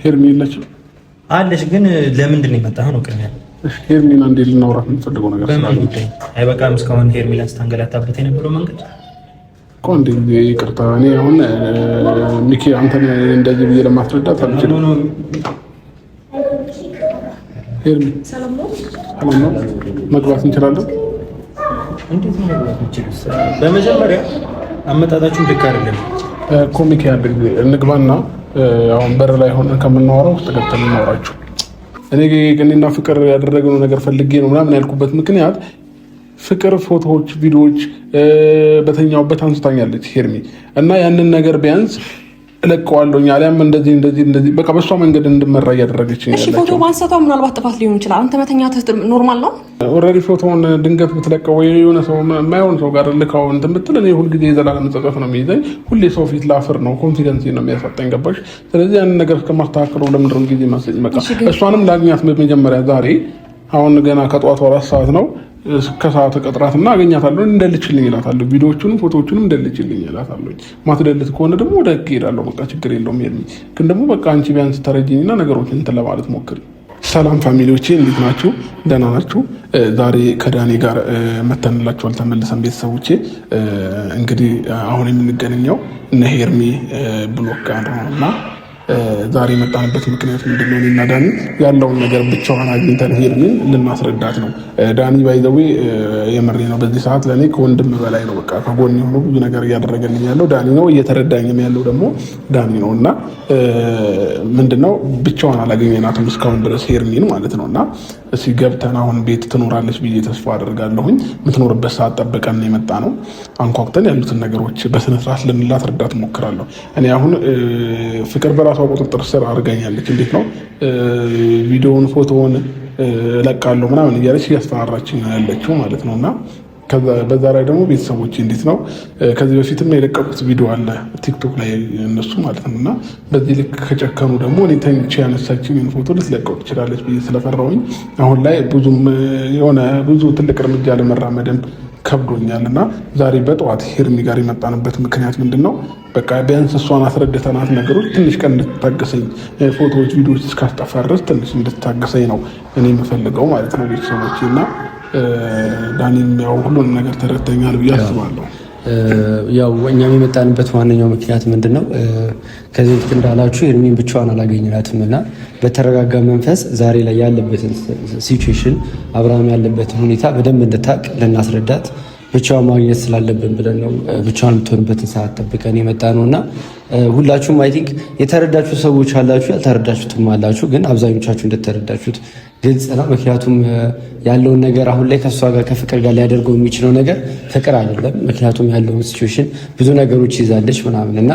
ሄርሚ የለችም አለች። ግን ለምንድን ነው የመጣኸው ነው ቅድሚያ? እሺ ሄርሚን አንዴ ልናወራት የምትፈልገው ነገር ስላለ አይበቃም? እስካሁን ሄርሚን ስታንገላታበት የነበረው መንገድ እኮ እንዴ ይቅርታ። እኔ አሁን ሚኪ አንተን እንደዚህ ብዬ ለማስረዳት አልችልም። ሄርሚ ሰላም ነው? መግባት እንችላለን? እንዴት ነው መግባት እንችላለን? በመጀመሪያ አመጣጣችሁ ልክ አይደለም እኮ ሚኪ። አንድ ጊዜ እንግባና አሁን በር ላይ ሆነን ከምናወራው ውስጥ ገብተን እናወራችሁ። እኔና ፍቅር ያደረገው ነገር ፈልጌ ነው ምናምን ያልኩበት ምክንያት ፍቅር ፎቶዎች፣ ቪዲዮዎች በተኛውበት አንስታኛለች ሄርሚ እና ያንን ነገር ቢያንስ እለቀዋለሁኝ አሊያም እንደዚህ በቃ በሷ መንገድ እንድመራ እያደረገች ነው። እሺ ፎቶ ማንሳቷ ምናልባት ጥፋት ሊሆን ይችላል። አንተ መተኛትህ ኖርማል ነው። ኦልሬዲ ፎቶውን ድንገት ብትለቀው ወይ የሆነ ሰው የማይሆን ሰው ጋር ልካው እንትን ብትል እኔ ሁልጊዜ የዘላለም ጸጸት ነው የሚይዘኝ። ሁሌ ሰው ፊት ላፍር ነው፣ ኮንፊደንስ ነው የሚያሳጣኝ። ገባሽ? ስለዚህ ያንን ነገር እስከማስተካከለው ለምንድን ነው ጊዜ ማሰኝ? በቃ እሷንም ላግኛት በመጀመሪያ ዛሬ አሁን ገና ከጠዋቱ 4 ሰዓት ነው። ከሰዓት ቀጥራትና አገኛታለሁ። እንደልችልኝ እላታለሁ። ቪዲዮዎቹንም ፎቶዎቹንም እንደልችልኝ እላታለሁ። ማትደልት ከሆነ ደግሞ ወደ ህግ እሄዳለሁ። በቃ ችግር የለውም። ግን ደግሞ በቃ አንቺ ቢያንስ ተረጂኝና ነገሮችን እንትን ለማለት ሞክሪ። ሰላም ፋሚሊዎቼ እንዴት ናችሁ? ደህና ናችሁ? ዛሬ ከዳኒ ጋር መተንላችኋል ተመልሰን ቤተሰቦቼ። እንግዲህ አሁን የምንገናኘው እነ ሄርሚ ብሎክ ጋር ነውና ዛሬ የመጣንበት ምክንያት ምንድነው? እኔና ዳኒ ያለውን ነገር ብቻዋን አግኝተን ሄርሚን ልናስረዳት ነው። ዳኒ ባይዘዌ የምሬ ነው። በዚህ ሰዓት ለእኔ ከወንድም በላይ ነው። በቃ ከጎን የሆኑ ብዙ ነገር እያደረገልኝ ያለው ዳኒ ነው። እየተረዳኝም ያለው ደግሞ ዳኒ ነው። እና ምንድነው ብቻዋን አላገኘናትም እስካሁን ድረስ ሄርሚን ማለት ነው። እና እስኪ ገብተን አሁን ቤት ትኖራለች ብዬ ተስፋ አደርጋለሁኝ። የምትኖርበት ሰዓት ጠብቀን የመጣ ነው። አንኳኩተን ያሉትን ነገሮች በስነስርዓት ልናስረዳት እሞክራለሁ። እኔ አሁን ፍቅር በራሷ ቁጥጥር ስር አድርጋኛለች። እንዴት ነው ቪዲዮውን ፎቶውን እለቃለሁ ምናምን እያለች እያስፈራራችኝ ያለችው ማለት ነው። እና በዛ ላይ ደግሞ ቤተሰቦች እንዴት ነው ከዚህ በፊትም የለቀቁት ቪዲዮ አለ ቲክቶክ ላይ እነሱ ማለት ነው። እና በዚህ ልክ ከጨከኑ ደግሞ እኔ ተኝቼ ያነሳችኝን ፎቶ ልትለቀው ትችላለች ብዬ ስለፈራሁኝ አሁን ላይ ብዙ ትልቅ እርምጃ ለመራመድም ከብዶኛል። እና ዛሬ በጠዋት ሄርሚ ጋር የመጣንበት ምክንያት ምንድን ነው? በቃ ቢያንስ እሷን አስረድተናት ነገሮች ትንሽ ቀን እንድትታገሰኝ፣ ፎቶዎች፣ ቪዲዮዎች እስካስጠፋ ድረስ ትንሽ እንድትታገሰኝ ነው እኔ የምፈልገው ማለት ነው ቤተሰቦች። እና ዳኒም ያው ሁሉን ነገር ተረድተኛል ብዬ አስባለሁ። ያው እኛም የመጣንበት ዋነኛው ምክንያት ምንድን ነው? ከዚህ በፊት እንዳላችሁ ሄርሚን ብቻዋን አላገኘናትም እና በተረጋጋ መንፈስ ዛሬ ላይ ያለበትን ሲቹዌሽን አብርሃም ያለበትን ሁኔታ በደንብ እንድታቅ ልናስረዳት ብቻዋን ማግኘት ስላለብን ብለን ነው ብቻዋን የምትሆንበትን ሰዓት ጠብቀን የመጣ ነው። እና ሁላችሁም አይ ቲንክ የተረዳችሁ ሰዎች አላችሁ፣ ያልተረዳችሁትም አላችሁ። ግን አብዛኞቻችሁ እንደተረዳችሁት ግልጽ ነው። ምክንያቱም ያለውን ነገር አሁን ላይ ከእሷ ጋር ከፍቅር ጋር ሊያደርገው የሚችለው ነገር ፍቅር አይደለም። ምክንያቱም ያለውን ሲቹዌሽን ብዙ ነገሮች ይዛለች ምናምን እና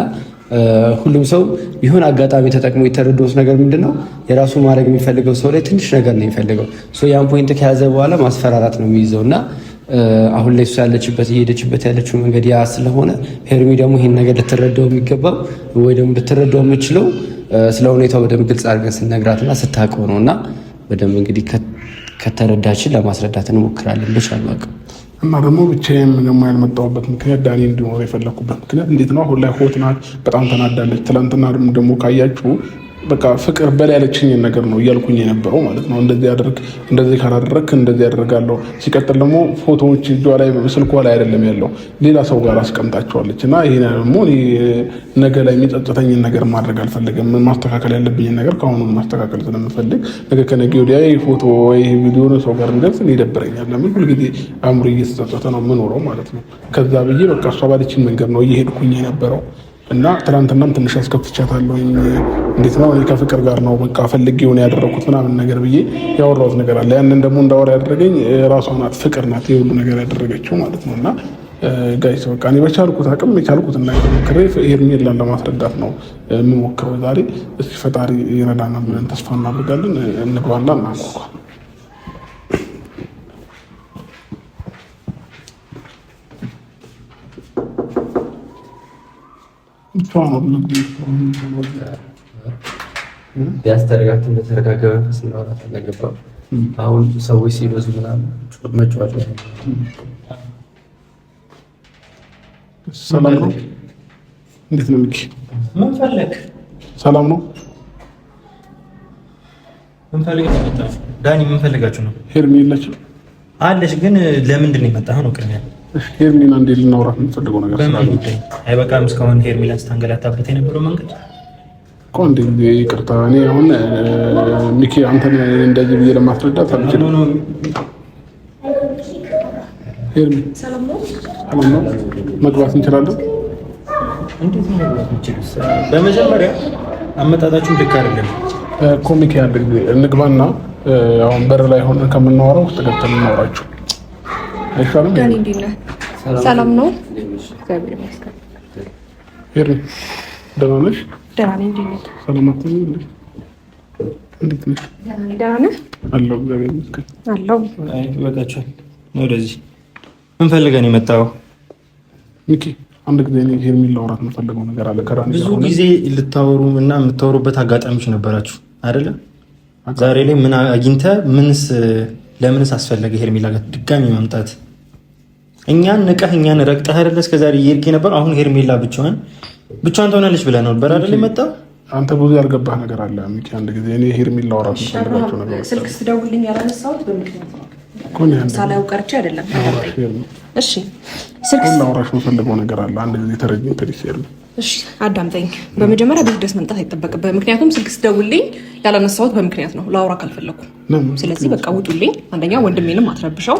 ሁሉም ሰው ይሁን አጋጣሚ ተጠቅሞ የተረዳውት ነገር ምንድን ነው? የራሱ ማድረግ የሚፈልገው ሰው ላይ ትንሽ ነገር ነው የሚፈልገው። ያን ፖይንት ከያዘ በኋላ ማስፈራራት ነው የሚይዘው እና አሁን ላይ እሱ ያለችበት እየሄደችበት ያለችው መንገድ ያ ስለሆነ ሄርሚ ደግሞ ይህን ነገር ልትረዳው የሚገባው ወይ ደግሞ ልትረዳው የምችለው ስለ ሁኔታው በደንብ ግልጽ አድርገን ስነግራትና ስታውቀው ነው። እና በደንብ እንግዲህ ከተረዳችን ለማስረዳት እንሞክራለን በቻልነው አቅም። እና ደግሞ ብቻዬን ደግሞ ያልመጣሁበት ምክንያት ዳኒ እንዲኖር የፈለኩበት ምክንያት እንዴት ነው? አሁን ላይ ሆት ናት፣ በጣም ተናዳለች። ትናንትና ደግሞ ካያችሁ በቃ ፍቅር በላይ ያለችኝን ነገር ነው እያልኩኝ የነበረው ማለት ነው። እንደዚህ አድርግ፣ እንደዚህ ካላደረግክ እንደዚህ ያደርጋለሁ። ሲቀጥል ደግሞ ፎቶዎች እጇ ላይ ስልኳ ላይ አይደለም ያለው ሌላ ሰው ጋር አስቀምጣቸዋለች። እና ይሄ ደግሞ ነገ ላይ የሚጸጽተኝን ነገር ማድረግ አልፈልግም። ማስተካከል ያለብኝን ነገር ከአሁኑ ማስተካከል ስለምፈልግ ነገ ከነገ ወዲያ ፎቶ ወይ ቪዲዮ ሰው ጋር እንገልጽ ይደብረኛል። ለምን ሁልጊዜ አእምሮ እየተጸጸተ ነው የምኖረው ማለት ነው። ከዛ ብዬ በቃ እሷ ባለችኝ መንገድ ነው እየሄድኩኝ የነበረው። እና ትናንትናም ትንሽ አስከፍቻታለሁ። እንዴት ነው እኔ ከፍቅር ጋር ነው በቃ ፈልጌ የሆነ ያደረኩት ምናምን ነገር ብዬ ያወራሁት ነገር አለ። ያንን ደግሞ እንዳወራ ያደረገኝ ራሷ ናት፣ ፍቅር ናት የሁሉ ነገር ያደረገችው ማለት ነው። እና ጋይስ በቃ እኔ በቻልኩት አቅም የቻልኩትን ነገር ሞክሬ ሄርሜላን ለማስረዳት ነው የምሞክረው ዛሬ። እስኪ ፈጣሪ ይረዳናል ብለን ተስፋ እናደርጋለን። እንግባና እናንኳኳ። ቢያስተረጋግጥ በተረጋጋ መንፈስ እናወራት አለገባም። አሁን ሰዎች ሲበዙ ምናምን መጫወቻ ሰላም ነው። እንዴት ነው ሚኪ? ምን ፈለክ? ሰላም ነው። ምን ፈልገህ መጣህ ዳኒ? ምን ፈልጋችሁ ነው? ሄርሚ የለችም አለሽ፣ ግን ለምንድን ነው የመጣኸው ነው ቅድሚያ? እሺ ሄርሚና እንዴ ልናወራት የምትፈልገው ነገር ስላለ አይበቃም? እስካሁን ሄርሚላን ስታንገላታበት የነበረው መንገድ እኮ እንዴ ይቅርታ። እኔ አሁን ሚኪ አንተን እንደዚህ ብዬ ለማስረዳት አልችልም። ሄርሚ ሰላም ነው? መግባት እንችላለን? እንዴት ነው መግባት እንችላለን? በመጀመሪያ አመጣጣችሁን ልክ አይደለም እኮ ሚኪ። አንድ ጊዜ እንግባና አሁን በር ላይ ሆነን ከምናወራው ውስጥ ገብተን እናወራችሁ አይሻልም? ዳኒ እንዴት ነህ? ሰላም ነው? እግዚአብሔር ይመስገን። ሄርሚ ደህና ነሽ? ደህና ነኝ። እንዴት ነህ? ሰላም አትይኝ? እንዴት ነሽ? ደህና ነህ? አለሁ እግዚአብሔር ይመስገን። አለሁ። አይ በቃችኋል። ወደዚህ ምን ፈልገህ ነው የመጣኸው? ሚኪ አንድ ጊዜ እኔ ሄርሚን ላወራት የምፈልገው ነገር አለ። ከራኒ ብዙ ጊዜ ልታወሩ እና የምታወሩበት አጋጣሚዎች ነበራችሁ አይደለ? ዛሬ ላይ ምን አግኝተህ ለምንስ አስፈለገ ሄርሜላ ጋር ድጋሚ መምጣት? እኛን ንቀህ እኛን ረግጠህ አይደለ እስከዛሬ እየሄድክ ነበር። አሁን ሄርሜላ ብቻዋን ትሆናለች ብለህ ነበር አይደለ የመጣው? አንተ ብዙ ያልገባህ ነገር አለ ሚኪ። አንድ ጊዜ እኔ ሄርሜን ላወራት የምፈልጋቸው ነገር ስልክ ስትደውልልኝ ያላነሳሁት በምክንያት ነው። ሳላው ቀርቼ አይደለም። እሺ ስልክ ላወራሽ የምፈልገው ነገር አለ። አንድ ጊዜ ተረጅኝ ፕሊስ ሄርሜ። እሺ አዳምጠኝ። በመጀመሪያ ቤት ድረስ መምጣት አይጠበቅብህ። ምክንያቱም ስልክ ስትደውልልኝ ያላነሳሁት በምክንያት ነው፣ ላውራ ካልፈለኩ። ስለዚህ በቃ ውጡልኝ። አንደኛ ወንድሜንም አትረብሸው፣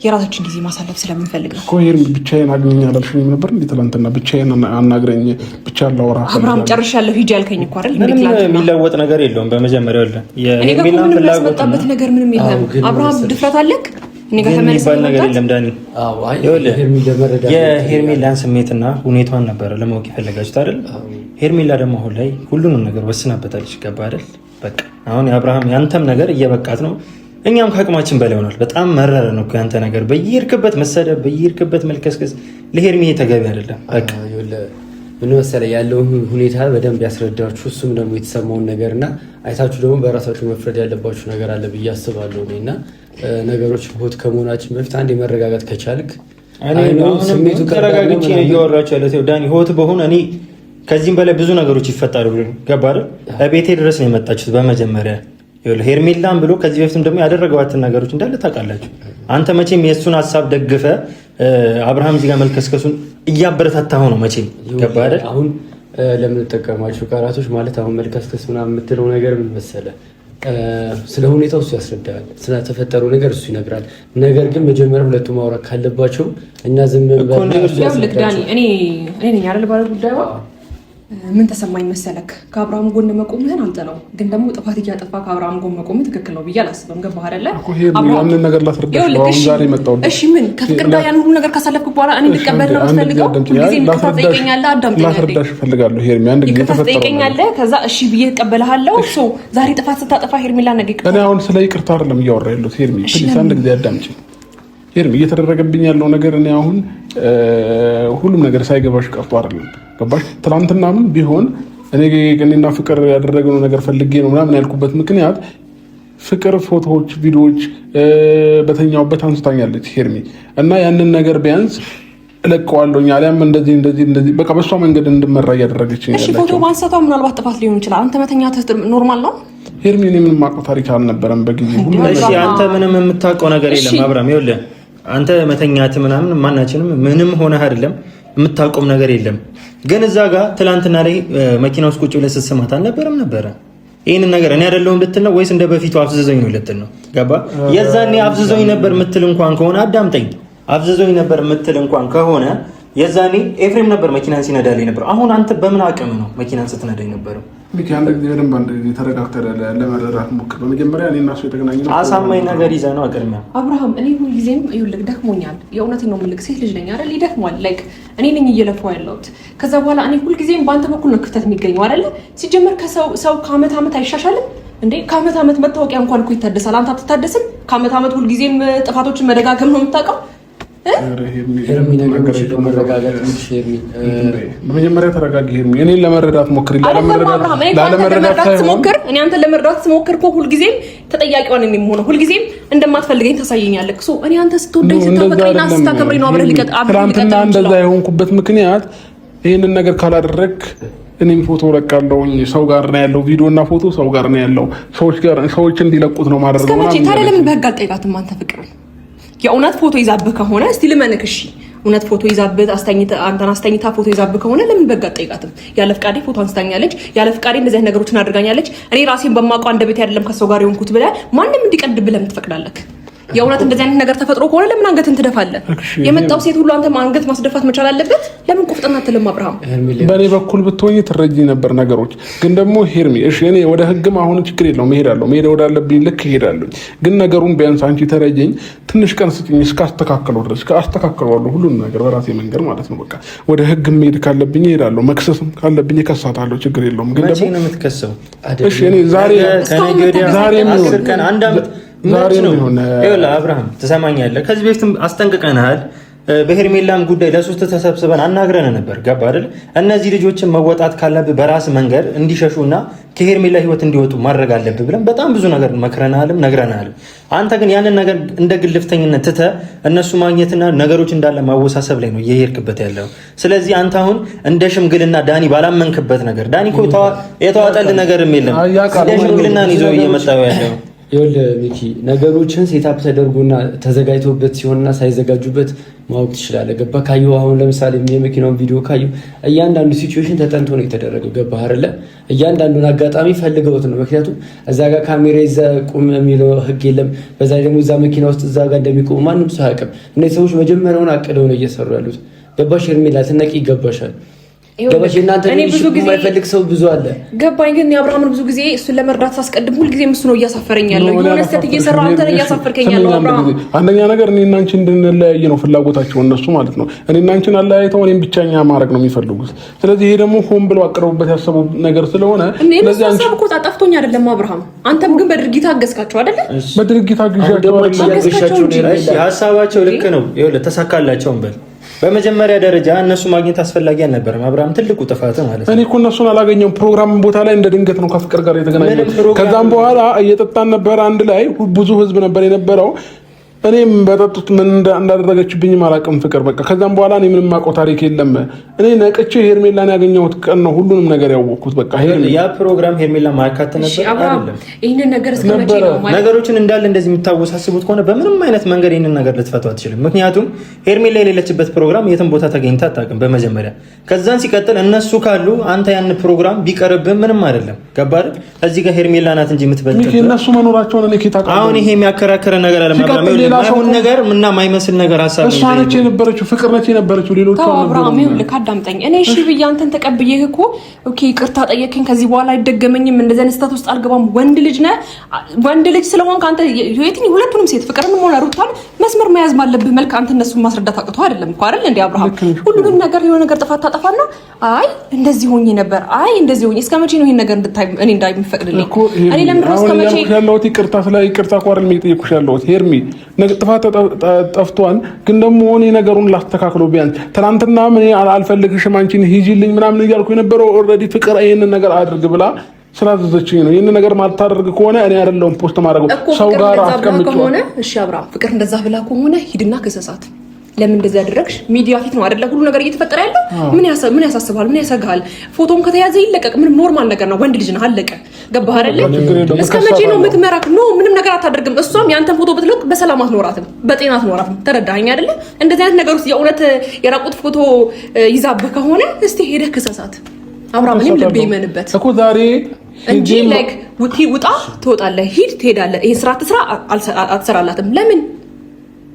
የራሳችን ጊዜ ማሳለፍ ስለምንፈልግ ነው። ሄርሚ ብቻዬን አግኘኝ አላልሽኝም ነበር እንዴ? ትናንትና ብቻዬን አናግረኝ፣ ብቻ ላውራ። አብርሃም ጨርሻለሁ ሂጂ ያልከኝ እኮ አይደል? ምንም የሚለወጥ ነገር የለውም። በመጀመሪያ አለ የሄርሜላ ፍላጎት ነገር ምንም የለም። አብርሃም ድፍረት አለክ እኔ ጋር የሚባል ነገር የለም ዳኒ። የሄርሜላን ስሜትና ሁኔታዋን ነበረ ለማወቅ የፈለጋችሁት አይደል? ሄርሜላ ደግሞ አሁን ላይ ሁሉንም ነገር ወስናበታለች። ገባ አይደል? በቃ አሁን የአብርሃም ያንተም ነገር እየበቃት ነው። እኛም ከአቅማችን በላይ ሆኗል። በጣም መረረ ነው እኮ ያንተ ነገር። በየሄድክበት መሰደብ፣ በየሄድክበት መልከስከስ ለሄርሜ ተገቢ አይደለም። በቃ ምን መሰለህ ያለው ሁኔታ በደንብ ያስረዳችሁ፣ እሱም ደግሞ የተሰማውን ነገር እና አይታችሁ ደግሞ በራሳችሁ መፍረድ ያለባችሁ ነገር አለ ብዬ አስባለሁ እኔ እና ነገሮች ሆት ከመሆናችን በፊት አንድ የመረጋጋት ከቻልክ ስሜቱ ተረጋግቼ እያወራችሁ ያለ ዳኒ ሆት በሆነ እኔ ከዚህም በላይ ብዙ ነገሮች ይፈጠሩ። ገባ አይደል? ቤቴ ድረስ ነው የመጣችሁት። በመጀመሪያ ሄርሜላን ብሎ ከዚህ በፊትም ደግሞ ያደረገዋትን ነገሮች እንዳለ ታውቃላችሁ። አንተ መቼም የእሱን ሀሳብ ደግፈ አብርሃም እዚህ ጋር መልከስከሱን እያበረታታሁ ነው መቼም። ገባ አይደል? አሁን ለምንጠቀማቸው ቃላቶች ማለት አሁን መልከስከስ ምናምን የምትለው ነገር ምን መሰለህ፣ ስለ ሁኔታው እሱ ያስረዳል፣ ስለተፈጠረው ነገር እሱ ይነግራል። ነገር ግን መጀመሪያ ሁለቱ ማውራት ካለባቸው እኛ ዝም ብለን እኔ ነኝ አይደል ባለ ጉዳዩ ምን ተሰማኝ መሰለክ? ከአብርሃም ጎን መቆምህን አልጠላው፣ ግን ደግሞ ጥፋት እያጠፋ ከአብርሃም ጎን መቆምህ ትክክል ነው ብዬ አላስብም። ገባህ አይደለ? ያንን ነገር ላስረዳሽ ነው አሁን ዛሬ መጣሁ። እሺ ምን ከፍቅር ጋር ያን ሁሉ ነገር ካሳለፍኩ በኋላ እኔ እንድቀበል ነው የምትፈልገው? ሁልጊዜ እንድትጠይቀኛለህ። አዳምጠኝ፣ ላስረዳሽ እፈልጋለሁ ሄርሚ። አንድ ጊዜ ተጠይቀኛለህ፣ ከዛ እሺ ብዬ እቀበልሃለሁ። ሶ ዛሬ ጥፋት ስታጠፋ ሄርሜላ ነገ ይቅርታ። እኔ አሁን ስለ ይቅርታ አይደለም እያወራ ያለሁት ሄርሚ። ፕሊስ አንድ ጊዜ አዳምጪኝ ሄርሚ። እየተደረገብኝ ያለው ነገር እኔ አሁን ሁሉም ነገር ሳይገባሽ ቀርቶ አይደለም። ገባሽ? ትናንትናም ቢሆን እኔና ፍቅር ያደረግነው ነገር ፈልጌ ነው ምናምን ያልኩበት ምክንያት ፍቅር ፎቶዎች፣ ቪዲዮዎች በተኛውበት አንስታኛለች ሄርሚ እና ያንን ነገር ቢያንስ እለቀዋለሁ አሊያም እንደዚህ በቃ በሷ መንገድ እንድመራ እያደረገችኝ ያለችው። እሺ ፎቶ ማንሳቷ ምናልባት ጥፋት ሊሆን ይችላል። አንተ መተኛትህ ኖርማል ነው ሄርሚ። እኔ ምንም የማውቀው ታሪክ አልነበረም በጊዜ ሁሉ። እሺ አንተ ምንም የምታውቀው ነገር የለም አብርሃም። ይኸውልህ አንተ መተኛት ምናምን ማናችንም ምንም ሆነህ አይደለም የምታውቀው ነገር የለም። ግን እዛ ጋር ትላንትና ላይ መኪና ውስጥ ቁጭ ብለህ ስትሰማት አልነበረም ነበረ? ይህንን ነገር እኔ አይደለሁም ልትል ነው ወይስ እንደ በፊቱ አፍዝዘኝ ነው ልትል ነው? ገባ? የዛኔ አፍዝዘኝ ነበር የምትል እንኳን ከሆነ አዳምጠኝ። አፍዝዘኝ ነበር የምትል እንኳን ከሆነ የዛኔ ኤፍሬም ነበር መኪናን ሲነዳልኝ ነበር። አሁን አንተ በምን አቅም ነው መኪናን ስትነዳኝ ነበረው? ሚኪ አንድ ጊዜ በደንብ አንድ ጊዜ ተረጋግተህ ለመረዳት ሞክር። በመጀመሪያ እኔ እና እሱ የተገናኘነው አሳማኝ ነገር ይዘህ ነው አቅድሚያ። አብርሃም እኔ ሁልጊዜም ይኸውልህ ደክሞኛል። የእውነቴን ነው የምልህ፣ ሴት ልጅ ነኝ አይደል? ይደክሟል። ላይክ እኔ ነኝ እየለፋሁ ያለሁት። ከዛ በኋላ እኔ ሁልጊዜም በአንተ በኩል ነው ክፍተት የሚገኘው አይደለ? ሲጀመር ሰው ከአመት ዓመት አይሻሻልም እንዴ? ከአመት ዓመት መታወቂያ እንኳን እኮ ይታደሳል። አንተ አትታደስም? ከአመት ዓመት ሁልጊዜም ጥፋቶችን መደጋገም ነው የምታውቀው። በመጀመሪያ ተረጋጊ ሄርሚ። እኔን ለመረዳት ሞክሪ። እኔ አንተን ለመረዳት ስሞክር እኮ ሁልጊዜም ተጠያቂዋ ነኝ የምሆነው። ሁልጊዜም እንደማትፈልገኝ ታሳየኛለህ። እኔ አንተ ስትወደኝ ስታፈቅረኝና ስታከብረኝ ነው አብረህ ሊቀጥ። ትናንትና እንደዛ የሆንኩበት ምክንያት ይህንን ነገር ካላደረግ እኔም ፎቶ ለቃለሁኝ ሰው ጋር ነው ያለው ቪዲዮና ፎቶ ሰው ጋር ነው ያለው ሰዎች እንዲለቁት ነው ማድረግ ነው ማለት ነው። ታዲያ ለምን በህግ አልጠይቃትም? አንተ ፍቅር የእውነት ፎቶ ይዛብህ ከሆነ እስቲ ልመንክ። እሺ እውነት ፎቶ ይዛብህ አንተን አስተኝታ ፎቶ ይዛብህ ከሆነ ለምን በህግ አልጠይቃትም? ያለ ፍቃዴ ፎቶ አንስታኛለች፣ ያለ ፍቃዴ እንደዚህ ነገሮችን አድርጋኛለች፣ እኔ ራሴን በማውቀው አንደበት አይደለም ከሰው ጋር የሆንኩት ብለህ ማንም እንዲቀድብህ ለምን ትፈቅዳለህ? የእውነት እንደዚህ አይነት ነገር ተፈጥሮ ከሆነ ለምን አንገትን ትደፋለህ? የመጣው ሴት ሁሉ አንተ አንገት ማስደፋት መቻል አለበት? ለምን ቁፍጥና አትልም? አብርሃም በእኔ በኩል ብትሆኝ ትረጂ ነበር ነገሮች። ግን ደግሞ ሄርሚ እሺ እኔ ወደ ህግም አሁን ችግር የለውም እሄዳለሁ፣ መሄድ ወዳለብኝ ልክ እሄዳለሁ። ግን ነገሩን ቢያንስ አንቺ ተረጂኝ፣ ትንሽ ቀን ስጭኝ እስካስተካከለው ድረስ አስተካክለዋለሁ ሁሉን ነገር በራሴ መንገድ ማለት ነው። በቃ ወደ ህግ መሄድ ካለብኝ እሄዳለሁ፣ መክሰስም ካለብኝ እከሳታለሁ፣ ችግር የለውም። ግን ደግሞ ነው የምትከሰው? እሺ እኔ ዛሬ አንድ አመት ዛሬ ነው ይኸውልህ አብርሃም ትሰማኛለህ? ከዚህ በፊትም አስጠንቅቀናል። በሄርሜላም ጉዳይ ለሶስት ተሰብስበን አናግረን ነበር። ገባ አይደል? እነዚህ ልጆችን መወጣት ካለብህ በራስ መንገድ እንዲሸሹና ከሄርሜላ ህይወት እንዲወጡ ማድረግ አለብህ ብለን በጣም ብዙ ነገር መክረናልም ነግረናልም። አንተ ግን ያንን ነገር እንደ ግልፍተኝነት ትተህ እነሱ ማግኘትና ነገሮች እንዳለ ማወሳሰብ ላይ ነው እየሄድክበት ያለው። ስለዚህ አንተ አሁን እንደ ሽምግልና ዳኒ ባላመንክበት ነገር ዳኒ እኮ የተዋጠልህ ነገርም የለም እንደ ሽምግልና ይዞ እየመጣው ያለው ይኸውልህ ሚኪ ነገሮችን ሴታፕ ተደርጎና ተዘጋጅቶበት ሲሆንና ሳይዘጋጁበት ማወቅ ትችላለህ። ገባህ? ካየሁ አሁን ለምሳሌ የመኪናውን ቪዲዮ ካየሁ እያንዳንዱ ሲቹዌሽን ተጠንቶ ነው የተደረገው። ገባህ አይደለ? እያንዳንዱን አጋጣሚ ፈልገውት ነው። ምክንያቱም እዛ ጋር ካሜራ ይዘህ ቁም የሚለው ህግ የለም። በዛ ደግሞ እዛ መኪና ውስጥ እዛ ጋር እንደሚቆሙ ማንም ሰው አያውቅም። እነዚህ ሰዎች መጀመሪያውን አቅደው ነው እየሰሩ ያሉት። ገባሽ? ሄርሜላ ትነቂ ይገባሻል። ገባሽ? እናንተ ብዙ ጊዜ የማይፈልግ ሰው ብዙ አለ። ገባኝ። ግን የአብርሃምን ብዙ ጊዜ እሱን ለመርዳት ሳስቀድም ሁልጊዜም እሱ ነው እያሳፈረኝ ያለው። የሆነ ስህተት እየሰራሁ አንተ ነህ እያሳፈርከኝ ያለው። አብርሃም አንደኛ ነገር እኔና አንቺ እንድንለያይ ነው ፍላጎታቸው እነሱ ማለት ነው። እኔና አንቺን አለያይተው እኔም ብቻኛ ማድረግ ነው የሚፈልጉት። ስለዚህ ይሄ ደግሞ ሆን ብለው አቅረቡበት ያሰቡ ነገር ስለሆነ ስለዚህ አንቺ እኮ ጠፍቶኝ አይደለም አብርሃም። አንተም ግን በድርጊት አገዝካቸው አይደለ? በድርጊት አገዝካቸው። ሀሳባቸው ልክ ነው። ይኸውልህ ተሳካላቸው እንበል። በመጀመሪያ ደረጃ እነሱ ማግኘት አስፈላጊ አልነበረም። አብርሃም ትልቁ ጥፋት ማለት ነው። እኔ እኮ እነሱን አላገኘሁም። ፕሮግራም ቦታ ላይ እንደ ድንገት ነው ከፍቅር ጋር የተገናኘው። ከዛም በኋላ እየጠጣን ነበር አንድ ላይ፣ ብዙ ህዝብ ነበር የነበረው። እኔም በጠጡት ምን እንዳደረገችብኝ አላውቅም ፍቅር በቃ። ከዛም በኋላ እኔ ምንም የማውቀው ታሪክ የለም። እኔ ነቅቼ ሄርሜላን ያገኘሁት ቀን ነው ሁሉንም ነገር ያወቅኩት። በቃ ያ ፕሮግራም ሄርሜላ ማካተት ነበር አይደለም? ይሄንን ነገር እስከመቼ ነው ነገሮችን እንዳለ እንደዚህ የምታወሳስቡት ከሆነ በምንም አይነት መንገድ ይሄንን ነገር ልትፈቱ አትችልም። ምክንያቱም ሄርሜላ የሌለችበት ፕሮግራም የትም ቦታ ተገኝታ አታውቅም በመጀመሪያ። ከዛን ሲቀጥል እነሱ ካሉ አንተ ያን ፕሮግራም ቢቀርብህ ምንም አይደለም። ገባህ? እዚህ ጋር ሄርሜላ ናት እንጂ የምትበልጥ እነሱ መኖራቸውን እኔ ከታውቃለሁ። አሁን ይሄ የሚያከራክረ ነገር አለ ማይሆን ነገር እና ማይመስል ነገር ሐሳብ እሷ ነች የነበረችው፣ ፍቅር ነች የነበረችው። ሌሎቹ አብርሃም ይኸውልህ አዳምጠኝ። እኔ እሺ ብዬ አንተን ተቀብዬህ እኮ ኦኬ ይቅርታ ጠየቅኝ፣ ከዚህ በኋላ አይደገመኝም፣ እንደዚህ አይነት ስህተት ውስጥ አልገባም። ወንድ ልጅ ነህ። ወንድ ልጅ ስለሆንክ አንተ የትኛው ሁለቱንም ሴት ፍቅርንም ሆነ ሩታን መስመር መያዝ ባለብህ መልክ አንተ እነሱን ማስረዳት አቅቶ አይደለም እኮ አይደል እንዴ አብርሃም? ሁሉንም ነገር የሆነ ነገር ጥፋት ታጠፋና አይ እንደዚህ ሆኜ ነበር፣ አይ እንደዚህ ሆኜ እስከ መቼ ነው ይሄን ነገር እንድታይ እኔ እንዳይፈቅድልኝ? እኔ ለምን ድረስ እስከ መቼ ያለሁት ይቅርታ ስለ ይቅርታ ቋርል የሚጠይቁሽ ያለሁት ሄርሚ ጥፋት ጠፍቷል። ግን ደግሞ እኔ ነገሩን ላስተካክለው ቢያንስ ትናንትና ምን አልፈልግሽም አንቺን ሂጂልኝ ምናምን እያልኩ የነበረው ኦልሬዲ ፍቅር ይሄንን ነገር አድርግ ብላ ስላዘዘችኝ ነው። ይሄንን ነገር ማታደርግ ከሆነ እኔ አይደለሁም ፖስት ማድረግ ሰው ጋር አስቀምጬው። እሺ አብርሃም ፍቅር እንደዛ ብላ ከሆነ ሂድና ከሰሳት። ለምን እንደዛ ያደረግሽ? ሚዲያ ፊት ነው አይደለ ሁሉ ነገር እየተፈጠረ ያለው። ምን ያሳስባል? ምን ያሰጋል? ፎቶም ከተያዘ ይለቀቅ። ምንም ኖርማል ነገር ነው። ወንድ ልጅ ነው። አለቀ። ገባህ አይደለ? እስከ መቼ ነው የምትመራክ? ኖ ምንም ነገር አታደርግም። እሷም ያንተን ፎቶ ብትለቅ በሰላም አትኖራትም፣ በጤና አትኖራትም። ተረዳኸኝ አይደለ? እንደዚህ አይነት ነገር ውስጥ የእውነት የራቁት ፎቶ ይዛብህ ከሆነ እስቲ ሄደህ ክሰሳት። አብርሃም እኔም ልቤ ይመንበት እኮ ዛሬ እንጂ ላይክ ውጣ ትወጣለህ፣ ሂድ ትሄዳለህ። ይሄ ስራ ትስራ አትሰራላትም። ለምን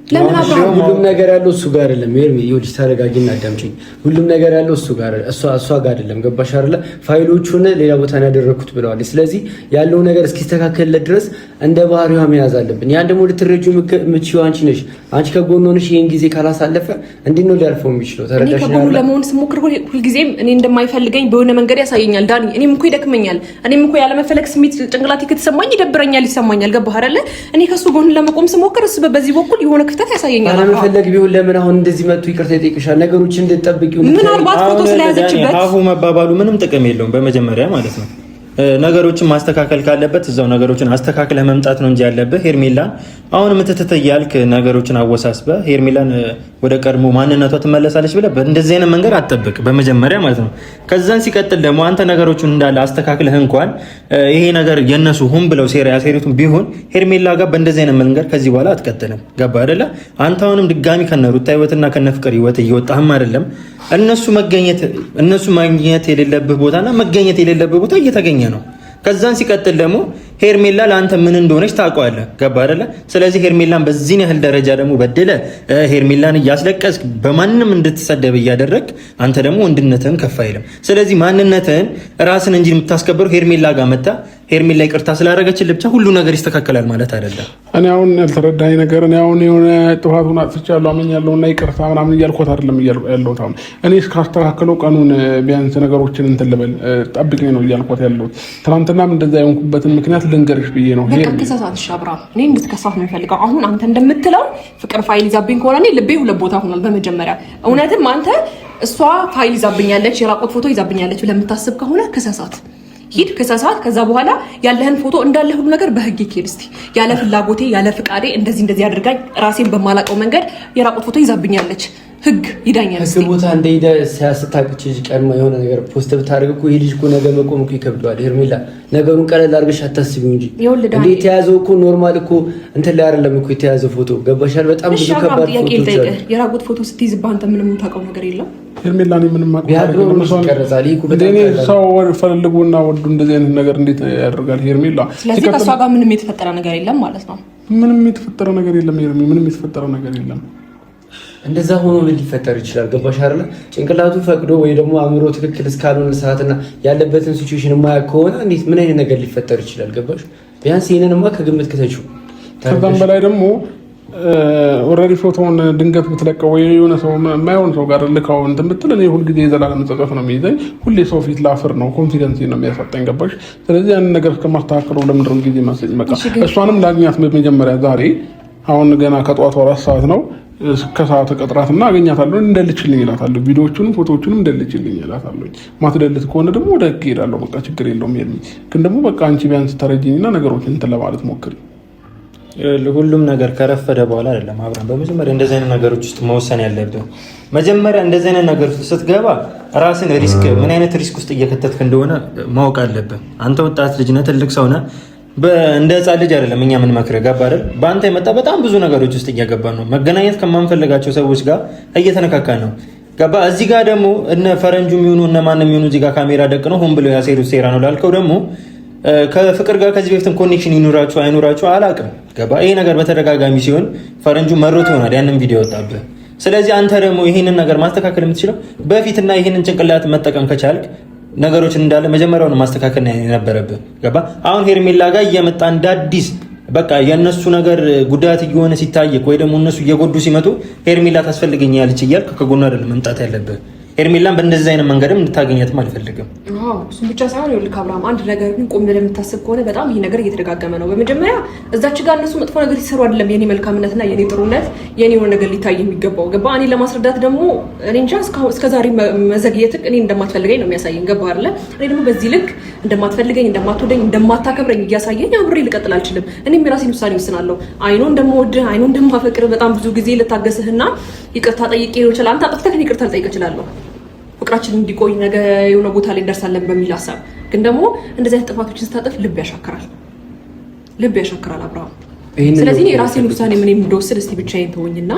ሁሉም ነገር ያለው እሱ ጋር አይደለም። ሄርሚ ይኸውልሽ ተረጋጊና አዳምጪኝ። ሁሉም ነገር ያለው እሱ ጋር እሷ ጋር አይደለም። ገባሽ አይደለ? ፋይሎቹን ሌላ ቦታ ነው ያደረኩት ብለዋል። ስለዚህ ያለው ነገር እስኪስተካከልለት ድረስ እንደ ባህሪዋ መያዝ አለብን። ያን ደግሞ ልትረጂው የምትችይው አንቺ ነሽ። አንቺ ከጎኑ ሆነሽ ይሄን ጊዜ ካላሳለፈ እንዴት ነው ሊያልፈው የሚችለው? ተረዳሽ? እኔ ከጎኑ ለመሆን ስሞክር ሁልጊዜም እኔ እንደማይፈልገኝ በሆነ መንገድ ያሳየኛል ዳኒ። እኔም እኮ ይደክመኛል። እኔም እኮ ያለመፈለግ ስሜት ጭንቅላቴ ከተሰማኝ ይደብረኛል፣ ይሰማኛል። ገባህ አይደለ? እኔ ከሱ ጎን ለመቆም ስሞክር እሱ በዚህ በኩል የሆነ ክፍተት ያሳየኛል። አለመፈለግ ቢሆን ለምን አሁን እንደዚህ መጥቶ ይቅርታ ይጠይቅሻል? ነገሮችን እንድትጠብቂው ምናልባት ፎቶ ስለያዘችበት አሁ መባባሉ ምንም ጥቅም የለውም። በመጀመሪያ ማለት ነው ነገሮችን ማስተካከል ካለበት እዛው ነገሮችን አስተካክለ መምጣት ነው እንጂ ያለብህ ሄርሜላን አሁን ምትትት እያልክ ነገሮችን አወሳስበ ሄርሜላን ወደ ቀድሞ ማንነቷ ትመለሳለች ብለህ በእንደዚህ አይነት መንገድ አትጠብቅ፣ በመጀመሪያ ማለት ነው። ከዛን ሲቀጥል ደግሞ አንተ ነገሮችን እንዳለ አስተካክለህ እንኳን ይሄ ነገር የነሱ ሁን ብለው ሴራ ያሴሩትን ቢሆን ሄርሜላ ጋር በእንደዚህ አይነት መንገድ ከዚህ በኋላ አትቀጥልም። ገባ አይደለ? አንተ አሁንም ድጋሚ ከነሩታ ህይወትና ከነፍቅር ህይወት እየወጣህም አይደለም። እነሱ ማግኘት የሌለብህ ቦታና መገኘት የሌለብህ ቦታ እየተገኘ ነው። ከዛን ሲቀጥል ደግሞ ሄርሜላ ለአንተ ምን እንደሆነች ታውቀዋለህ። ገባ አይደለ? ስለዚህ ሄርሜላን በዚህ ያህል ደረጃ ደግሞ በደለ ሄርሜላን እያስለቀስክ በማንም እንድትሰደብ እያደረግ አንተ ደግሞ ወንድነትህን ከፍ አይልም። ስለዚህ ማንነትህን ራስን እንጂ የምታስከብረው ሄርሜላ ጋር መጣ ሄርሜላ ይቅርታ ስላደረገችልህ ብቻ ሁሉ ነገር ይስተካከላል ማለት አይደለም። እኔ አሁን ያልተረዳኝ ነገር እኔ አሁን የሆነ ጥፋቱን አጥፍቻለሁ አመኛለሁ እና ይቅርታ ምናምን እያልኩት አይደለም ያለሁት። አሁን እኔ እስካስተካከለው ቀኑን ቢያንስ ነገሮችን እንትን ልበል ጠብቀኝ ነው እያልኩት ያለሁት። ትናንትናም እንደዛ የሆንኩበትን ምክንያት ልንገርሽ ብዬ ነው። በቃ ከሳሳት ሻብራ እኔ እንድትከሳት ነው የምፈልገው። አሁን አንተ እንደምትለው ፍቅር ፋይል ይዛብኝ ከሆነ እኔ ልቤ ሁለት ቦታ ሆኗል። በመጀመሪያ እውነትም አንተ እሷ ፋይል ይዛብኛለች የራቆት ፎቶ ይዛብኛለች ብለህ የምታስብ ከሆነ ከሳሳት ሂድ ከሳሳት። ከዛ በኋላ ያለህን ፎቶ እንዳለ ሁሉ ነገር በህግ ይኬድ። እስቲ ያለ ፍላጎቴ ያለ ፍቃዴ እንደዚህ አድርጋኝ ራሴን በማላቀው መንገድ የራቆት ፎቶ ይዛብኛለች ህግ ይዳኛል። ህግ ቦታ እንደሄደ ሲያስታቅች ቀድማ የሆነ ነገር ፖስት ብታደርግ እኮ ይሄ ልጅ እኮ ነገ መቆም እኮ ይከብደዋል። ሄርሜላ ነገሩን ቀለል አድርገሽ አታስቢው እንጂ እንዴ የተያዘው እኮ ኖርማል እኮ እንትን ላይ አይደለም እኮ የተያዘው ፎቶ ገባሻል። በጣም ብዙ ከባድ ፎቶች አሉ። የራቆት ፎቶ ስትይዝብህ አንተ ምንም የምታውቀው ነገር የለም። ሄርሜላ እኔ ምንም ሰው ፈልጉና ወዱ እንደዚህ አይነት ነገር እንዴት ያደርጋል ሄርሜላ? ስለዚህ ከእሷ ጋር ምንም የተፈጠረ ነገር የለም ማለት ነው። ምንም የተፈጠረ ነገር የለም ሄርሜ፣ ምንም የተፈጠረ ነገር የለም። እንደዛ ሆኖ ምን ሊፈጠር ይችላል? ገባሽ አይደለ? ጭንቅላቱ ፈቅዶ ወይ ደግሞ አእምሮ ትክክል እስካልሆነ ሰዓትና ያለበትን ሲቹዌሽን የማያውቅ ከሆነ እንዴት ምን አይነት ነገር ሊፈጠር ይችላል? ገባሽ? ቢያንስ ይሄንንማ ከግምት ከተችው። ከዛም በላይ ደግሞ ኦልሬዲ ፎቶውን ድንገት ብትለቀው ወይ የሆነ ሰው የማይሆን ሰው ጋር ልካው እንትን ብትል እኔ ሁልጊዜ የዘላለም ጸጸት ነው የሚይዘኝ። ሁሌ ሰው ፊት ላፍር ነው፣ ኮንፊደንስ ነው የሚያሳጣኝ። ገባሽ? ስለዚህ ያንን ነገር እስከማስተካከለው ለምንድነው ጊዜ ማሰኝ? በቃ እሷንም ላግኛት በመጀመሪያ ዛሬ አሁን ገና ከጠዋቱ 4 ሰዓት ነው። ከሰዓት ቀጥራትና አገኛታለሁ፣ እንደልችልኝ እላታለሁ። ቪዲዮዎቹንም ፎቶዎቹንም እንደልችልኝ እላታለሁ። ማትደልት ከሆነ ደግሞ ወደ ህግ እሄዳለሁ። በቃ ችግር የለውም። ግን ደግሞ በቃ አንቺ ቢያንስ ተረጂኝና ነገሮችን እንትን ለማለት ሞክሪ። ሁሉም ነገር ከረፈደ በኋላ አይደለም አብረን በመጀመሪያ እንደዚህ አይነት ነገሮች ውስጥ መወሰን ያለብን። መጀመሪያ እንደዚህ አይነት ነገር ውስጥ ስትገባ ራስን ሪስክ ምን አይነት ሪስክ ውስጥ እየከተትክ እንደሆነ ማወቅ አለብን። አንተ ወጣት ልጅ ነህ፣ ትልቅ ሰው ነህ። እንደ ህፃን ልጅ አይደለም እኛ ምን መክረህ ገባ አይደል? በአንተ የመጣ በጣም ብዙ ነገሮች ውስጥ እየገባን ነው። መገናኘት ከማንፈልጋቸው ሰዎች ጋር እየተነካካን ነው። ገባ? እዚህ ጋር ደግሞ እነ ፈረንጁ የሚሆኑ እነ ማንም የሚሆኑ እዚህ ጋር ካሜራ ደቅ ነው ሆን ብለው ያሴሩት ሴራ ነው ላልከው ደግሞ ከፍቅር ጋር ከዚህ በፊትም ኮኔክሽን ይኑራችሁ አይኑራችሁ አላውቅም። ገባ? ይሄ ነገር በተደጋጋሚ ሲሆን ፈረንጁ መሮት ይሆናል ያንን ቪዲዮ ወጣብህ። ስለዚህ አንተ ደግሞ ይሄንን ነገር ማስተካከል የምትችለው በፊትና ይሄንን ጭንቅላት መጠቀም ከቻልክ ነገሮችን እንዳለ መጀመሪያውን ማስተካከል የነበረብህ። ገባ? አሁን ሄርሜላ ጋር እየመጣ እንደ አዲስ በቃ የእነሱ ነገር ጉዳት እየሆነ ሲታየቅ ወይ ደግሞ እነሱ እየጎዱ ሲመጡ ሄርሜላ ታስፈልገኛለች እያልክ ከጎኑ አይደለም መምጣት ያለብህ። ሄርሜላን በእንደዚህ አይነት መንገድም እንድታገኛትም አልፈልግም። እሱም ብቻ ሳይሆን ይኸውልህ አብርሃም፣ አንድ ነገር ግን ቆም ብለህ የምታስብ ከሆነ በጣም ይሄ ነገር እየተደጋገመ ነው። በመጀመሪያ እዛች ጋር እነሱ መጥፎ ነገር ሲሰሩ አይደለም የኔ መልካምነትና የኔ ጥሩነት የኔ የሆነ ነገር ሊታይ የሚገባው። ገባ? እኔ ለማስረዳት ደግሞ እኔ እንጃ እስከዛሬ መዘግየት እኔ እንደማትፈልገኝ ነው የሚያሳየኝ። ገባ አይደለ? እኔ ደግሞ በዚህ ልክ እንደማትፈልገኝ፣ እንደማትወደኝ፣ እንደማታከብረኝ እያሳየኝ አብሬ ልቀጥል አልችልም። እኔም የራሴን ውሳኔ ወስናለሁ። አይኖ እንደምወድህ አይኖ እንደማፈቅር በጣም ብዙ ጊዜ ልታገስህና ይቅርታ ጠይቄ ይችላል። አንተ አጥፍተህ ይቅርታ ልጠይቅ እችላለሁ ፍቅራችን እንዲቆይ ነገ የሆነ ቦታ ላይ እንደርሳለን በሚል ሀሳብ። ግን ደግሞ እንደዚህ አይነት ጥፋቶችን ስታጠፍ ልብ ያሻክራል አብርሃም። ስለዚህ የራሴን ውሳኔ ምን እንደወስድ እስቲ ብቻዬን ተወኝና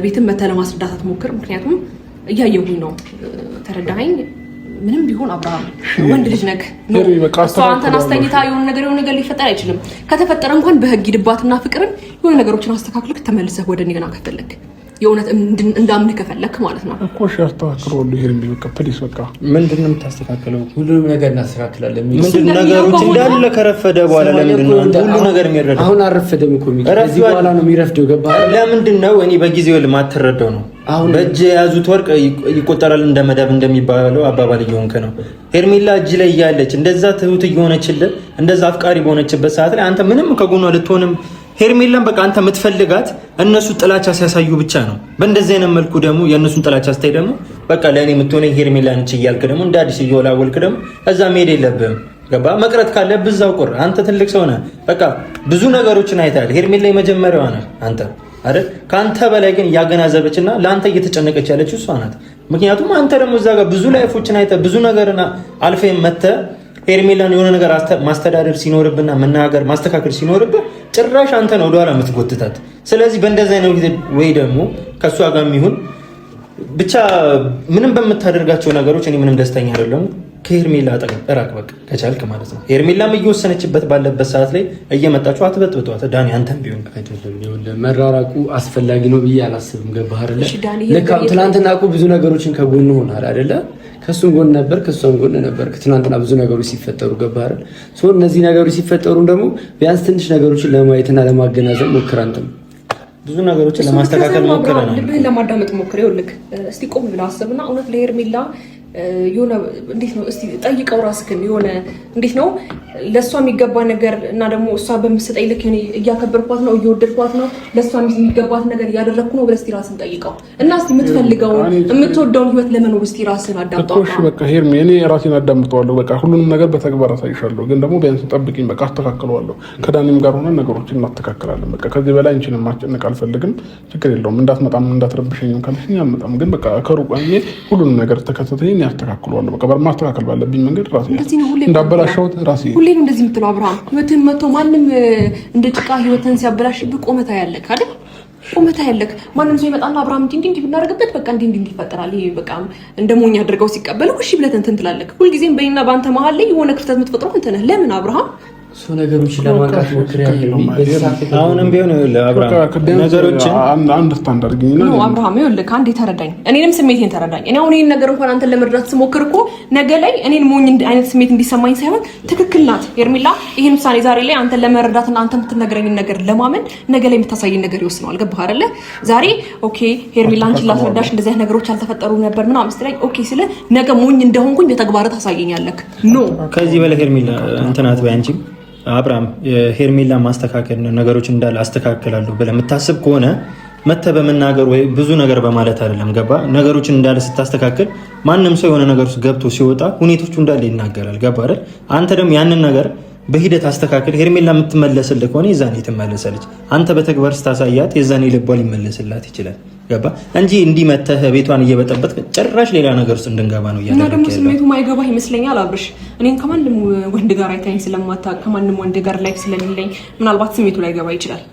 ቤትም መተህ ለማስረዳት አትሞክር። ምክንያቱም እያየሁኝ ነው። ተረዳኸኝ? ምንም ቢሆን አብርሃም ወንድ ልጅ ነህ። እሷ አንተን አስተኝታ የሆነ ነገር ሊፈጠር አይችልም። ከተፈጠረ እንኳን በህግ ሂድባትና ፍቅርን የሆነ ነገሮችን አስተካክልክ ተመልሰህ ወደ እኔ ገና ከፈለክ የእውነት እንዳምንህ ከፈለክ ማለት ነው እኮ። እሺ አስተካክለው ይሄን በቃ ፕሊስ። በቃ ምንድን ነው የምታስተካክለው? ሁሉንም ነገር እናስተካክላለን። ምንድን ነገሮች እንዳለ ከረፈደ በኋላ ለምንድን ነው ሁሉ ነገር የሚረዳው? አሁን አልረፈደም እኮ ከዚህ በኋላ ነው የሚረፍደው። ገባህ? ለምንድን ነው እኔ በጊዜው የማትረዳው ነው? በእጅ የያዙት ወርቅ ይቆጠራል እንደ መዳብ እንደሚባለው አባባል እየሆንክ ነው። ሄርሜላ እጅ ላይ እያለች እንደዛ ትሁት እየሆነችልህ እንደዛ አፍቃሪ በሆነችበት ሰዓት ላይ አንተ ምንም ከጎኗ ልትሆንም ሄርሜላን በቃ አንተ የምትፈልጋት እነሱ ጥላቻ ሲያሳዩ ብቻ ነው። በእንደዚህ አይነት መልኩ ደግሞ የእነሱን ጥላቻ ስታይ ደግሞ በቃ ለእኔ የምትሆነኝ ሄርሜላ ነች እያልክ ደግሞ እንደ አዲስ እየወላወልክ ደግሞ እዛ መሄድ የለብህም። ገባ መቅረት ካለ ብዛው ቁር አንተ ትልቅ ሰው ነህ። በቃ ብዙ ነገሮችን አይተሃል። ሄርሜላ የመጀመሪያዋ ነህ አንተ አይደል? ከአንተ በላይ ግን እያገናዘበችና ለአንተ እየተጨነቀች ያለችው እሷ ናት። ምክንያቱም አንተ ደግሞ እዛ ጋር ብዙ ላይፎችን አይተህ ብዙ ነገርና አልፈህ መተህ ሄርሜላን የሆነ ነገር ማስተዳደር ሲኖርብና መናገር ማስተካከል ሲኖርብህ ጭራሽ አንተ ነው ወደኋላ የምትጎትታት። ስለዚህ በእንደዚህ አይነት ጊዜ ወይ ደግሞ ከእሷ ጋር የሚሆን ብቻ ምንም በምታደርጋቸው ነገሮች እኔ ምንም ደስተኛ አይደለሁም። ከሄርሜላ እራቅ በቃ ከቻልክ ማለት ነው። ሄርሜላም እየወሰነችበት ባለበት ሰዓት ላይ እየመጣችሁ አትበጥብጧት። ዳኒ አንተም ቢሆን መራራቁ አስፈላጊ ነው ብዬ አላስብም። ገባህ አይደለ? ትናንትና እኮ ብዙ ነገሮችን ከጎን ሆናል አይደለ? ከሱም ጎን ነበር፣ ከሷም ጎን ነበር። ትናንትና ብዙ ነገሮች ሲፈጠሩ ገባህ አይደል? እነዚህ ነገሮች ሲፈጠሩም ደግሞ ቢያንስ ትንሽ ነገሮችን ለማየትና ለማገናዘብ ሞክር። አንተም ብዙ ነገሮችን ለማስተካከል ሞክረ ነው። ልብህን ለማዳመጥ ሞክር። ይኸውልህ እስቲ ቆም ብለህ አስብና እውነት ለሄርሜላ የሆነ እንዴት ነው እስቲ ጠይቀው ራስህን። የሆነ እንዴት ነው ለእሷ የሚገባ ነገር እና ደግሞ እሷ በምትሰጠኝ ልክ እያከበርኳት ነው እየወደድኳት ነው ለእሷ የሚገባት ነገር እያደረግኩ ነው ብለህ እስቲ ራስህን ጠይቀው እና እስቲ የምትፈልገውን የምትወደውን ህይወት ለመኖር እስቲ ራስህን አዳምጠው። እሺ በቃ ሄርሜ እኔ ራሴን አዳምጠዋለሁ። በቃ ሁሉንም ነገር በተግባር አሳይሻለሁ። ግን ደግሞ ቢያንስ ጠብቂኝ። በቃ አስተካክለዋለሁ። ከዳኒም ጋር ሆነን ነገሮችን እናስተካክላለን። በቃ ከዚህ በላይ አንቺንም ማስጨነቅ አልፈልግም። ችግር የለውም። እንዳትመጣም እንዳትረብሸኝም ካልሽኝ አልመጣም። ግን በቃ ከሩቅ ሁሉንም ነገር ተከታተይኝ ያስተካክለዋለሁ። በቃ ማስተካከል ባለብኝ መንገድ ራሴ እንዳበላሸሁት ራሴ ሁሌ ነው እንደዚህ የምትለው አብርሃም። ህይወትን መቶ ማንም እንደ ጭቃ ህይወትን ሲያበላሽብህ ቆመታ ያለክ አይደል? ቆመታ ያለክ ማንም ሰው ይመጣና አብርሃም እንዲህ ብናደርግበት በቃ እንዲህ ይፈጠራል፣ ይሄ በቃ እንደ ሞኝ አድርገው ሲቀበሉ እሺ ብለህ እንትን ትላለህ። ሁልጊዜም በእኔና በአንተ መሀል ላይ የሆነ ክፍተት የምትፈጥረው እንትን ነህ። ለምን አብርሃም? ነገሮችን ለማንቃት ሞክር። አሁንም ቢሆን ነገሮችን አንድ ስታንዳርድ ነው አብርሃም። ይኸውልህ ከአንዴ ተረዳኝ፣ እኔንም ስሜቴን ተረዳኝ። እኔ አሁን ይሄን ነገር እንኳን አንተን ለመርዳት ስሞክር እኮ ነገ ላይ እኔን ሞኝ አይነት ስሜት እንዲሰማኝ ሳይሆን ትክክል ናት ሄርሜላ። ይሄን ውሳኔ ዛሬ ላይ አንተን ለመረዳትና አንተ የምትነግረኝን ነገር ለማመን ነገ ላይ የምታሳየኝ ነገር ይወስነዋል። ገባህ አይደለ? ዛሬ ኦኬ ሄርሜላ አንቺን ላስረዳሽ እንደዚህ አይነት ነገሮች አልተፈጠሩ ነበር ምናምን ስትለኝ ኦኬ ስለ ነገ ሞኝ እንደሆንኩኝ በተግባር ታሳየኛለህ። ኖ ከዚህ በላይ ሄርሜላ እንትናት ባንቺም አብርሃም ሄርሜላ ማስተካከል ነገሮች እንዳለ አስተካክላለሁ ብለህ የምታስብ ከሆነ መተህ በመናገር ወይ ብዙ ነገር በማለት አይደለም። ገባ? ነገሮችን እንዳለ ስታስተካክል ማንም ሰው የሆነ ነገር ውስጥ ገብቶ ሲወጣ ሁኔቶቹ እንዳለ ይናገራል። ገባ አይደል? አንተ ደግሞ ያንን ነገር በሂደት አስተካክል። ሄርሜላ የምትመለስልህ ከሆነ የዛኔ ትመለሳለች። አንተ በተግባር ስታሳያት የዛኔ ልቧ ሊመለስላት ይችላል። ገባ? እንጂ እንዲመተህ ቤቷን እየበጠበጥ ጭራሽ ሌላ ነገር ውስጥ እንድንገባ ነው እያደረገ እና ደግሞ ስሜቱ ማይገባህ ይመስለኛል አብርሽ። እኔን ከማንም ወንድ ጋር አይታኝ ስለማታውቅ ከማንም ወንድ ጋር ላይፍ ስለሌለኝ ምናልባት ስሜቱ ላይገባ ይችላል።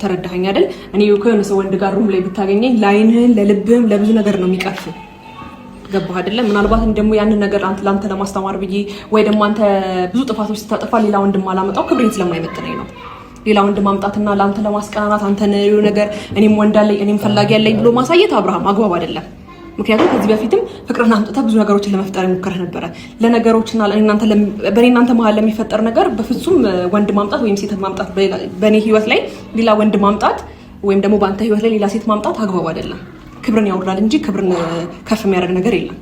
ተረዳኸኝ አይደል? እኔ ከሆነ ሰው ወንድ ጋር ሩም ላይ ብታገኘኝ ለአይንህን ለልብህም ለብዙ ነገር ነው የሚቀርፍ። ገባህ አይደለም? ምናልባት ደግሞ ያንን ነገር ለአንተ ለማስተማር ብዬ ወይ ደግሞ አንተ ብዙ ጥፋቶች ስታጠፋ ሌላ ወንድም አላመጣው ክብሬን ስለማይመጥነኝ ነው። ሌላ ወንድ ማምጣትና ለአንተ ለማስቀናናት አንተ ነው ነገር እኔም ወንድ አለኝ እኔም ፈላጊ ያለኝ ብሎ ማሳየት አብርሃም አግባብ አይደለም። ምክንያቱም ከዚህ በፊትም ፍቅርን አምጥተህ ብዙ ነገሮችን ለመፍጠር ሞክረህ ነበረ። ለነገሮችና በእኔናንተ መሀል ለሚፈጠር ነገር በፍጹም ወንድ ማምጣት ወይም ሴት ማምጣት በእኔ ህይወት ላይ ሌላ ወንድ ማምጣት ወይም ደግሞ በአንተ ህይወት ላይ ሌላ ሴት ማምጣት አግባብ አይደለም። ክብርን ያወርዳል እንጂ ክብርን ከፍ የሚያደርግ ነገር የለም።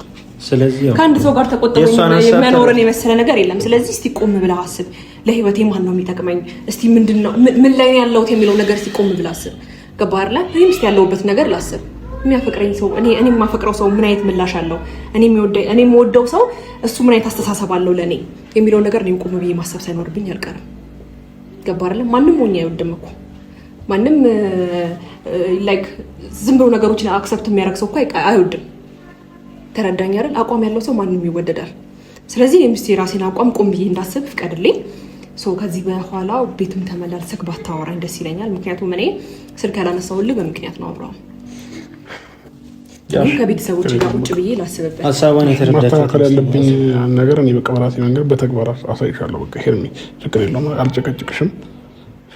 ስለዚህ ከአንድ ሰው ጋር ተቆጥሮ የሚያኖረን የመሰለ ነገር የለም። ስለዚህ እስቲ ቆም ብለህ አስብ። ለህይወቴ ማን ነው የሚጠቅመኝ? እስቲ ምንድነው ምን ላይ ነው ያለሁት የሚለው ነገር እስቲ ቆም ብለህ አስብ። ገባህ አይደል? እኔም እስቲ ያለሁበት ነገር ላስብ። የሚያፈቅረኝ ሰው እኔ የማፈቅረው ሰው ምን አይነት ምላሽ አለው? እኔ የምወደው ሰው እሱ ምን አይነት አስተሳሰብ አለው ለእኔ የሚለው ነገር እኔም ቆም ብዬ ማሰብ ሳይኖርብኝ አልቀርም። ገባህ አይደል? ማንም ሞኝ አይወድም እኮ ማንም ላይክ ዝም ብሎ ነገሮችን አክሰፕት የሚያደርግ ሰው እኮ አይወድም። ተረዳኝ አይደል? አቋም ያለው ሰው ማንም ይወደዳል። ስለዚህ እኔም እስቲ የራሴን አቋም ቆም ብዬ እንዳስብ ፍቀድልኝ። ከዚህ በኋላ ቤትም ተመላልሰክ ባታወራኝ ደስ ይለኛል። ምክንያቱም እኔ ስልክ ያላነሳሁልህ በምክንያት ነው አብርሃም። ከቤተሰቦች ጋር ቁጭ ብዬ ላስብበት። ሀሳቧን ማስተካከል ያለብኝ ነገር እኔ በቃ በራሴ መንገድ በተግባር አሳይሻለሁ። በቃ ሄርሜ ችግር የለውም፣ አልጨቀጭቅሽም።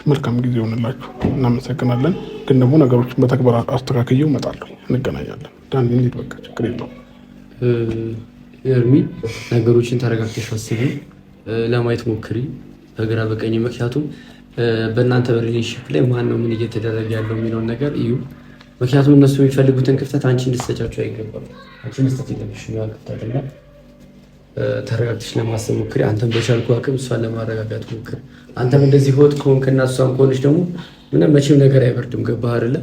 መልካም ጊዜ ይሆንላችሁ። እናመሰግናለን። ግን ደግሞ ነገሮችን በተግባር አስተካክዬው እመጣለሁ። እንገናኛለን። ዳኒ እንሂድ፣ በቃ ችግር የለውም። ሄርሜ ነገሮችን ተረጋግተሽ አስቢ፣ ለማየት ሞክሪ በግራ በቀኝ። ምክንያቱም በእናንተ በሪሌሽንሺፕ ላይ ማን ነው ምን እየተደረገ ያለው የሚለውን ነገር እዩ። ምክንያቱም እነሱ የሚፈልጉትን ክፍተት አንቺ እንድትሰጫቸው አይገባም። አንቺ መስጠት የለብሽም ያ ክፍተት እና ተረጋግተሽ ለማሰብ ሞክሪ። አንተም በቻልኩ አቅም እሷን ለማረጋጋት ሞክር። አንተም እንደዚህ ሆት ከሆንክና እሷም ከሆነች ደግሞ ምንም መቼም ነገር አይበርድም። ገባህ አይደለ?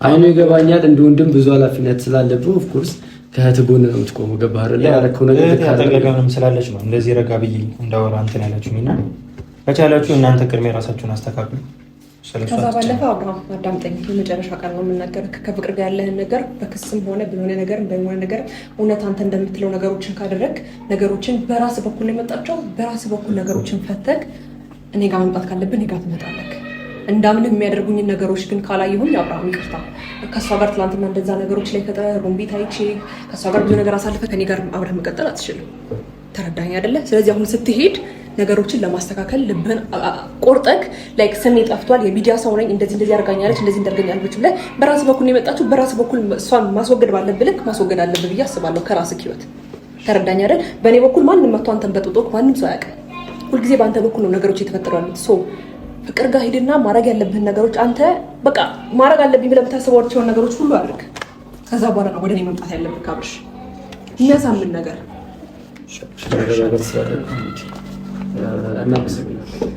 አይኑ ይገባኛል። እንደ ወንድም ብዙ ኃላፊነት ስላለብህ ኦፍኮርስ ከእህት ጎን ነው የምትቆመው። ገባህ አይደል? ያደረከው ነገር አጠገቢያንም ስላለች ነው እንደዚህ ረጋ ብዬ እንዳወራ እንትን ያላችሁኝ እና ከቻላችሁ እናንተ ቅድሜ ራሳችሁን አስተካክሉ። ከዛ ባለፈ አብርሃም አዳምጠኝ፣ የመጨረሻ ቃል ነው የምናገር። ከፍቅር ጋር ያለህን ነገር በክስም ሆነ በሆነ ነገር በሆነ ነገር እውነት አንተ እንደምትለው ነገሮችን ካደረግ ነገሮችን በራስ በኩል የመጣቸው በራስ በኩል ነገሮችን ፈተግ እኔ ጋር መምጣት ካለብን እኔ ጋር ትመጣለህ። እንዳምን የሚያደርጉኝን ነገሮች ግን ካላየሁኝ አብርሃም ይቅርታ፣ ከእሷ ጋር ትላንትና እንደዛ ነገሮች ላይ ሩምቤት አይቼ ከእሷ ጋር ብዙ ነገር አሳልፈ ከኔ ጋር አብረህ መቀጠል አትችልም። ተረዳኝ አይደለ? ስለዚህ አሁን ስትሄድ ነገሮችን ለማስተካከል ልብህን ቆርጠክ ላይክ ስሜ ጠፍቷል፣ የሚዲያ ሰው ነኝ፣ እንደዚህ ያደርጋኛለች፣ እንደዚህ እንዳደርጋኛለች ብለህ በራስ በኩል ነው የመጣችው። በራስ በኩል እሷን ማስወገድ ባለብህ ልክ ማስወገድ አለብህ ብዬ አስባለሁ። ከራስህ ህይወት ተረዳኝ አይደል? በእኔ በኩል ማንም መጥቶ አንተን በጥጦክ ማንም ሰው ያውቃል። ሁልጊዜ በአንተ በኩል ነው ነገሮች የተፈጠሩ ያሉት። ሶ ፍቅር ጋር ሂድና ማድረግ ያለብህን ነገሮች አንተ በቃ ማድረግ አለብኝ ብለህ የምታስባቸውን ነገሮች ሁሉ አድርግ። ከዛ በኋላ ነው ወደ እኔ መምጣት ያለብህ። ካብርሽ የሚያሳምን ነገር እናመሰግናለን።